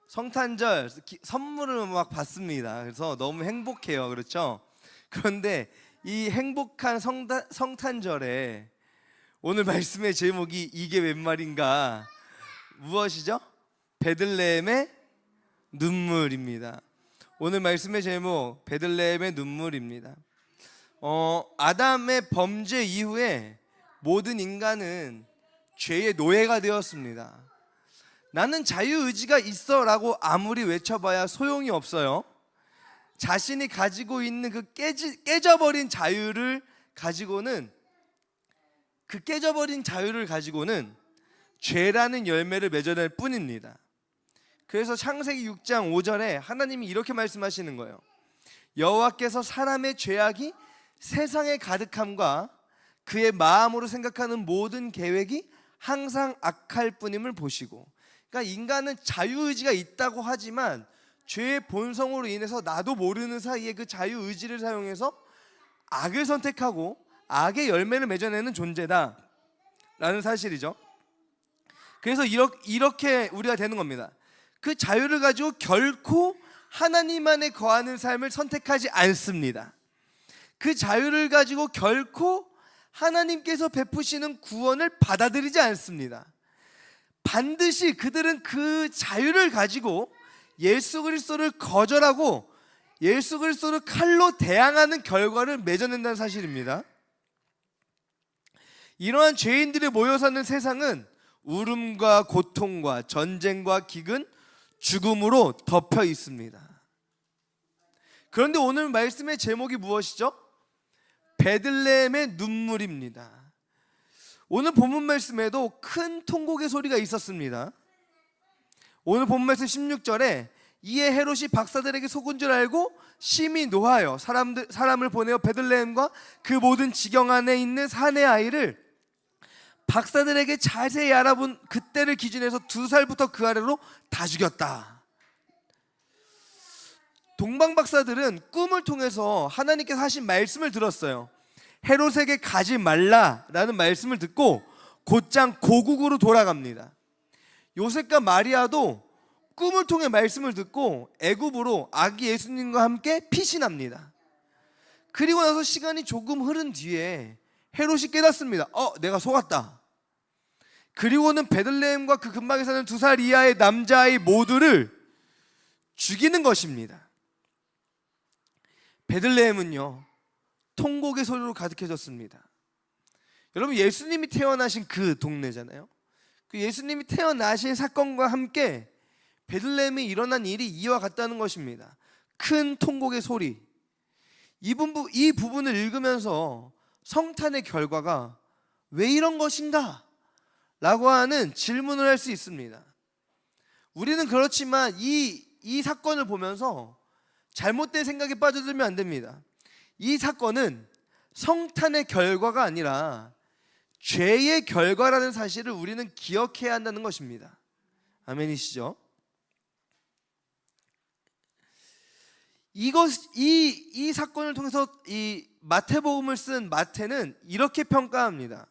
성탄절 선물을 막 받습니다. 그래서 너무 행복해요. 그렇죠? 그런데 이 행복한 성탄절에 오늘 말씀의 제목이 이게 웬 말인가? 무엇이죠? 베들레헴의 눈물입니다. 오늘 말씀의 제목 베들레헴의 눈물입니다. 아담의 범죄 이후에 모든 인간은 죄의 노예가 되었습니다. 나는 자유의지가 있어 라고 아무리 외쳐봐야 소용이 없어요. 자신이 가지고 있는 그 깨져버린 자유를 가지고는 죄라는 열매를 맺어낼 뿐입니다. 그래서 창세기 6장 5절에 하나님이 이렇게 말씀하시는 거예요. 여호와께서 사람의 죄악이 세상에 가득함과 그의 마음으로 생각하는 모든 계획이 항상 악할 뿐임을 보시고, 그러니까 인간은 자유의지가 있다고 하지만 죄의 본성으로 인해서 나도 모르는 사이에 그 자유의지를 사용해서 악을 선택하고 악의 열매를 맺어내는 존재다 라는 사실이죠. 그래서 이렇게 우리가 되는 겁니다. 그 자유를 가지고 결코 하나님 안에 거하는 삶을 선택하지 않습니다. 그 자유를 가지고 결코 하나님께서 베푸시는 구원을 받아들이지 않습니다. 반드시 그들은 그 자유를 가지고 예수 그리스도를 거절하고 예수 그리스도를 칼로 대항하는 결과를 맺어낸다는 사실입니다. 이러한 죄인들이 모여 사는 세상은 울음과 고통과 전쟁과 기근, 죽음으로 덮여 있습니다. 그런데 오늘 말씀의 제목이 무엇이죠? 베들레헴의 눈물입니다. 오늘 본문 말씀에도 큰 통곡의 소리가 있었습니다. 오늘 본문 말씀 16절에 이에 헤롯이 박사들에게 속은 줄 알고 심히 노하여 사람을 보내어 베들레헴과 그 모든 지경 안에 있는 사내 아이를 박사들에게 자세히 알아본 그때를 기준해서 2살부터 그 아래로 다 죽였다. 동방박사들은 꿈을 통해서 하나님께서 하신 말씀을 들었어요. 헤롯에게 가지 말라라는 말씀을 듣고 곧장 고국으로 돌아갑니다. 요셉과 마리아도 꿈을 통해 말씀을 듣고 애굽으로 아기 예수님과 함께 피신합니다. 그리고 나서 시간이 조금 흐른 뒤에 헤롯이 깨닫습니다. 내가 속았다. 그리고는 베들레헴과 그 근방에 사는 2살 이하의 남자아이 모두를 죽이는 것입니다. 베들레헴은요, 통곡의 소리로 가득해졌습니다. 여러분, 예수님이 태어나신 그 동네잖아요. 그 예수님이 태어나신 사건과 함께 베들레헴에 일어난 일이 이와 같다는 것입니다. 큰 통곡의 소리. 이 부분을 읽으면서 성탄의 결과가 왜 이런 것인가? 라고 하는 질문을 할 수 있습니다. 우리는 그렇지만 이 사건을 보면서 잘못된 생각에 빠져들면 안 됩니다. 이 사건은 성탄의 결과가 아니라 죄의 결과라는 사실을 우리는 기억해야 한다는 것입니다. 아멘이시죠? 이 사건을 통해서 이 마태복음을 쓴 마태는 이렇게 평가합니다.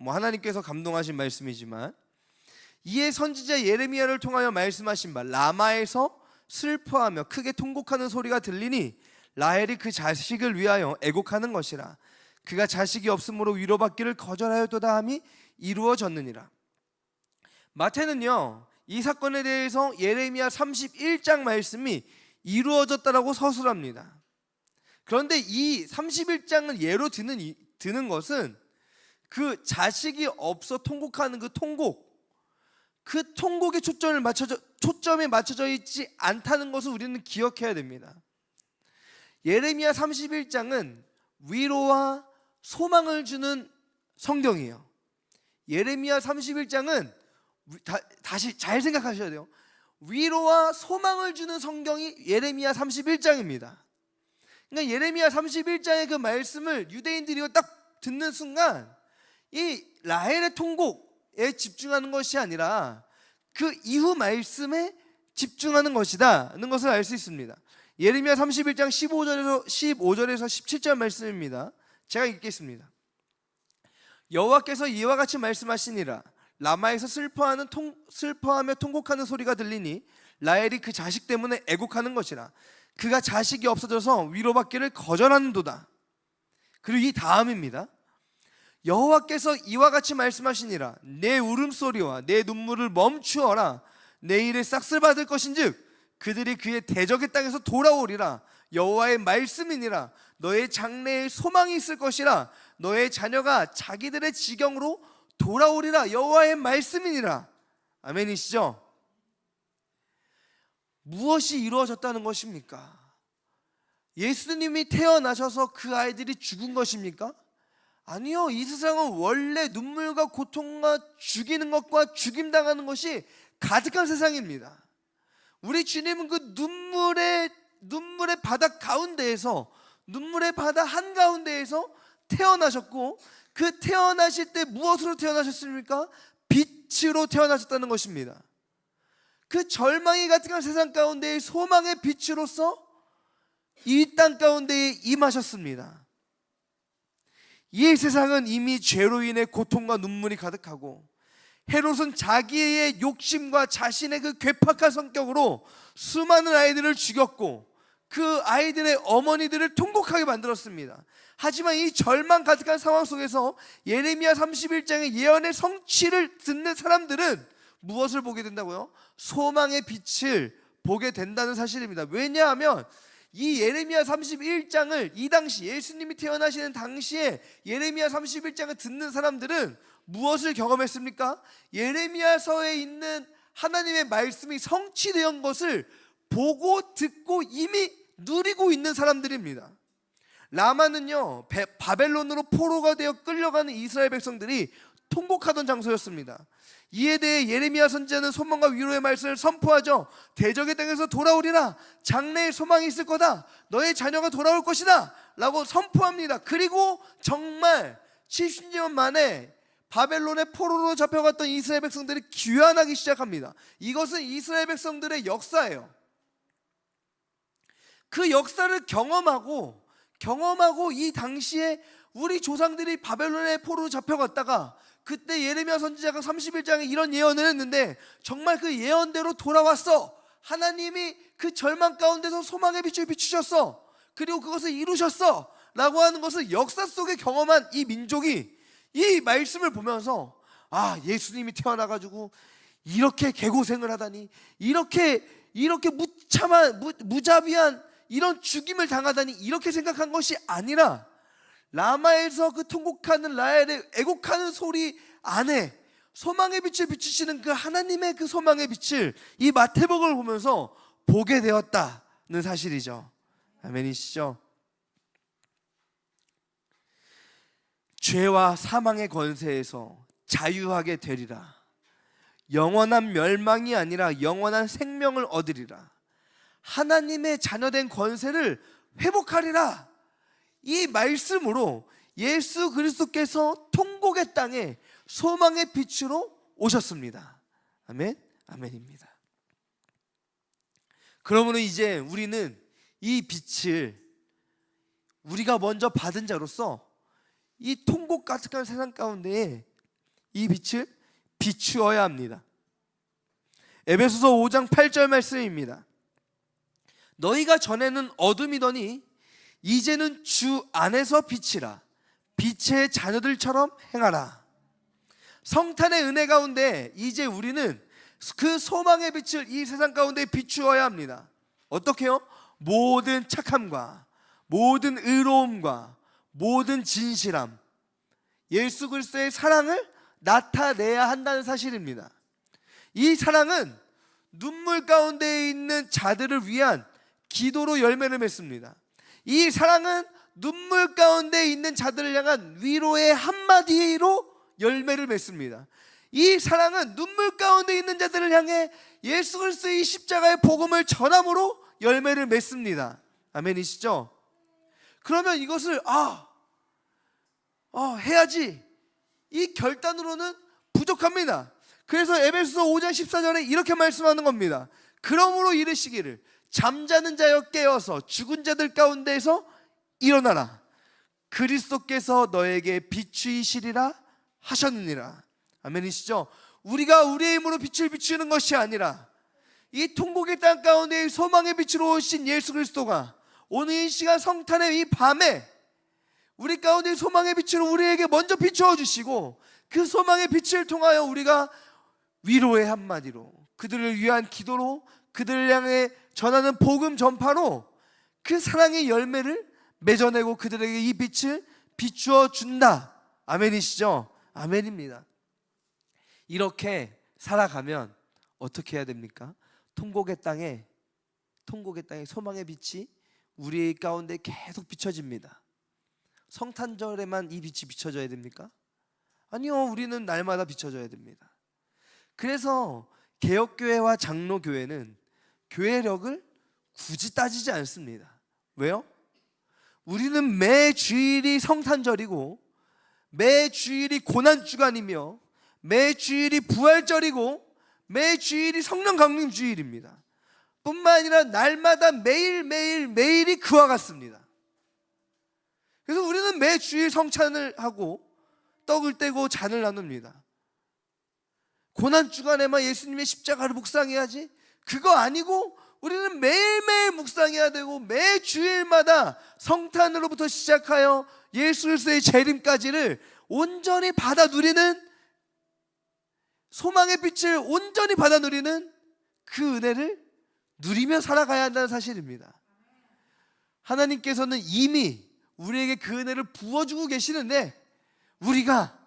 하나님께서 감동하신 말씀이지만, 이에 선지자 예레미야를 통하여 말씀하신 바 라마에서 슬퍼하며 크게 통곡하는 소리가 들리니 라헬이 그 자식을 위하여 애곡하는 것이라. 그가 자식이 없으므로 위로받기를 거절하였도다 함이 이루어졌느니라. 마태는요, 이 사건에 대해서 예레미야 31장 말씀이 이루어졌다라고 서술합니다. 그런데 이 31장을 예로 드는 것은 그 자식이 없어 통곡하는 그 통곡에 초점이 맞춰져 있지 않다는 것을 우리는 기억해야 됩니다. 예레미야 31장은 위로와 소망을 주는 성경이에요. 예레미야 31장은 다시 잘 생각하셔야 돼요. 위로와 소망을 주는 성경이 예레미야 31장입니다. 그러니까 예레미야 31장의 그 말씀을 유대인들이 딱 듣는 순간 이 라헬의 통곡에 집중하는 것이 아니라 그 이후 말씀에 집중하는 것이다는 것을 알 수 있습니다. 예레미야 31장 15절에서 17절 말씀입니다. 제가 읽겠습니다. 여호와께서 이와 같이 말씀하시니라. 라마에서 슬퍼하며 통곡하는 소리가 들리니 라헬이 그 자식 때문에 애곡하는 것이라. 그가 자식이 없어져서 위로받기를 거절하는도다. 그리고 이 다음입니다. 여호와께서 이와 같이 말씀하시니라. 내 울음소리와 내 눈물을 멈추어라. 내일의 싹쓸 받을 것인즉 그들이 그의 대적의 땅에서 돌아오리라. 여호와의 말씀이니라. 너의 장래에 소망이 있을 것이라. 너의 자녀가 자기들의 지경으로 돌아오리라. 여호와의 말씀이니라. 아멘이시죠? 무엇이 이루어졌다는 것입니까? 예수님이 태어나셔서 그 아이들이 죽은 것입니까? 아니요. 이 세상은 원래 눈물과 고통과 죽이는 것과 죽임당하는 것이 가득한 세상입니다. 우리 주님은 그 눈물의 바다 가운데에서, 눈물의 바다 한가운데에서 태어나셨고, 그 태어나실 때 무엇으로 태어나셨습니까? 빛으로 태어나셨다는 것입니다. 그 절망이 가득한 세상 가운데의 소망의 빛으로서 이 땅 가운데에 임하셨습니다. 이 세상은 이미 죄로 인해 고통과 눈물이 가득하고, 헤롯은 자기의 욕심과 자신의 그 괴팍한 성격으로 수많은 아이들을 죽였고 그 아이들의 어머니들을 통곡하게 만들었습니다. 하지만 이 절망 가득한 상황 속에서 예레미야 31장의 예언의 성취를 듣는 사람들은 무엇을 보게 된다고요? 소망의 빛을 보게 된다는 사실입니다. 왜냐하면 이 예레미야 31장을 이 당시 예수님이 태어나시는 당시에 예레미야 31장을 듣는 사람들은 무엇을 경험했습니까? 예레미야서에 있는 하나님의 말씀이 성취된 것을 보고 듣고 이미 누리고 있는 사람들입니다. 라마는요, 바벨론으로 포로가 되어 끌려가는 이스라엘 백성들이 통곡하던 장소였습니다. 이에 대해 예레미야 선지자는 소망과 위로의 말씀을 선포하죠. 대적의 땅에서 돌아오리라. 장래에 소망이 있을 거다. 너의 자녀가 돌아올 것이다 라고 선포합니다. 그리고 정말 70년 만에 바벨론의 포로로 잡혀갔던 이스라엘 백성들이 귀환하기 시작합니다. 이것은 이스라엘 백성들의 역사예요. 그 역사를 경험하고 이 당시에 우리 조상들이 바벨론의 포로로 잡혀갔다가 그때 예레미야 선지자가 31장에 이런 예언을 했는데 정말 그 예언대로 돌아왔어. 하나님이 그 절망 가운데서 소망의 빛을 비추셨어. 그리고 그것을 이루셨어 라고 하는 것을 역사 속에 경험한 이 민족이 이 말씀을 보면서, 아, 예수님이 태어나가지고 이렇게 개고생을 하다니, 이렇게 무자비한 이런 죽임을 당하다니, 이렇게 생각한 것이 아니라 라마에서 그 통곡하는 라헬의 애곡하는 소리 안에 소망의 빛을 비추시는 그 하나님의 그 소망의 빛을 이 마태복음을 보면서 보게 되었다는 사실이죠. 아멘이시죠? 죄와 사망의 권세에서 자유하게 되리라. 영원한 멸망이 아니라 영원한 생명을 얻으리라. 하나님의 자녀된 권세를 회복하리라. 이 말씀으로 예수 그리스도께서 통곡의 땅에 소망의 빛으로 오셨습니다. 아멘, 아멘입니다. 그러므로 이제 우리는 이 빛을 우리가 먼저 받은 자로서 이 통곡 가득한 세상 가운데에 이 빛을 비추어야 합니다. 에베소서 5장 8절 말씀입니다. 너희가 전에는 어둠이더니 이제는 주 안에서 빛이라. 빛의 자녀들처럼 행하라. 성탄의 은혜 가운데 이제 우리는 그 소망의 빛을 이 세상 가운데 비추어야 합니다. 어떻게요? 모든 착함과 모든 의로움과 모든 진실함, 예수 그리스도의 사랑을 나타내야 한다는 사실입니다. 이 사랑은 눈물 가운데 있는 자들을 위한 기도로 열매를 맺습니다. 이 사랑은 눈물 가운데 있는 자들을 향한 위로의 한마디로 열매를 맺습니다. 이 사랑은 눈물 가운데 있는 자들을 향해 예수 그리스도의 십자가의 복음을 전함으로 열매를 맺습니다. 아멘이시죠? 그러면 이것을 해야지, 이 결단으로는 부족합니다. 그래서 에베소서 5장 14절에 이렇게 말씀하는 겁니다. 그러므로 이르시기를 잠자는 자여 깨어서 죽은 자들 가운데에서 일어나라. 그리스도께서 너에게 비추이시리라 하셨느니라. 아멘이시죠? 우리가 우리의 힘으로 빛을 비추는 것이 아니라 이 통곡의 땅 가운데 소망의 빛으로 오신 예수 그리스도가 오늘 이 시간 성탄의 이 밤에 우리 가운데 소망의 빛으로 우리에게 먼저 비추어 주시고, 그 소망의 빛을 통하여 우리가 위로의 한마디로, 그들을 위한 기도로, 그들을 향해 전하는 복음 전파로 그 사랑의 열매를 맺어내고 그들에게 이 빛을 비추어 준다. 아멘이시죠? 아멘입니다. 이렇게 살아가면 어떻게 해야 됩니까? 통곡의 땅에 소망의 빛이 우리 가운데 계속 비춰집니다. 성탄절에만 이 빛이 비춰져야 됩니까? 아니요, 우리는 날마다 비춰져야 됩니다. 그래서 개혁교회와 장로교회는 교회력을 굳이 따지지 않습니다. 왜요? 우리는 매 주일이 성탄절이고, 매 주일이 고난주간이며, 매 주일이 부활절이고, 매 주일이 성령 강림 주일입니다. 뿐만 아니라 날마다 매일이 그와 같습니다. 그래서 우리는 매 주일 성찬을 하고 떡을 떼고 잔을 나눕니다. 고난주간에만 예수님의 십자가를 묵상해야지? 그거 아니고 우리는 매일매일 묵상해야 되고, 매 주일마다 성탄으로부터 시작하여 예수 그리스도의 재림까지를 온전히 받아 누리는, 소망의 빛을 온전히 받아 누리는 그 은혜를 누리며 살아가야 한다는 사실입니다. 하나님께서는 이미 우리에게 그 은혜를 부어주고 계시는데, 우리가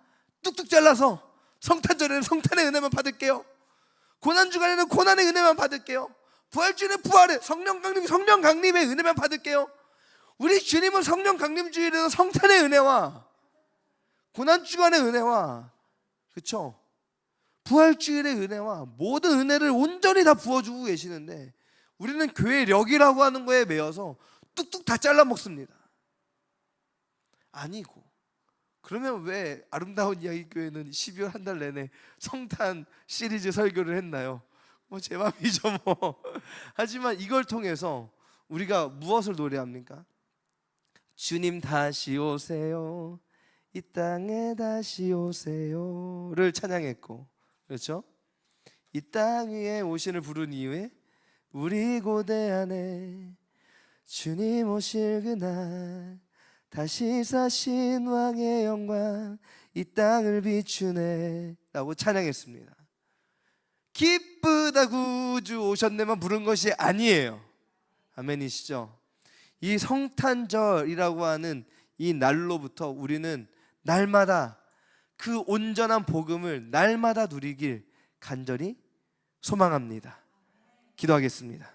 뚝뚝 잘라서 성탄절에는 성탄의 은혜만 받을게요, 고난주간에는 고난의 은혜만 받을게요, 부활주일은 부활의 성령 강림의 은혜만 받을게요. 우리 주님은 성령 강림주일에서 성탄의 은혜와 고난주간의 은혜와, 그렇죠, 부활주일의 은혜와 모든 은혜를 온전히 다 부어주고 계시는데, 우리는 교회력이라고 하는 거에 매여서 뚝뚝 다 잘라 먹습니다. 아니고, 그러면 왜 아름다운 이야기 교회는 12월 한 달 내내 성탄 시리즈 설교를 했나요? 제 맘이죠 뭐. 하지만 이걸 통해서 우리가 무엇을 노래합니까? 주님 다시 오세요, 이 땅에 다시 오세요를 찬양했고, 그렇죠? 이 땅 위에 오신을 부른 이유에 우리 고대 안에 주님 오실 그날 다시 사신 왕의 영광 이 땅을 비추네 라고 찬양했습니다. 기쁘다 구주 오셨네만 부른 것이 아니에요. 아멘이시죠? 이 성탄절이라고 하는 이 날로부터 우리는 날마다 그 온전한 복음을 날마다 누리길 간절히 소망합니다. 기도하겠습니다.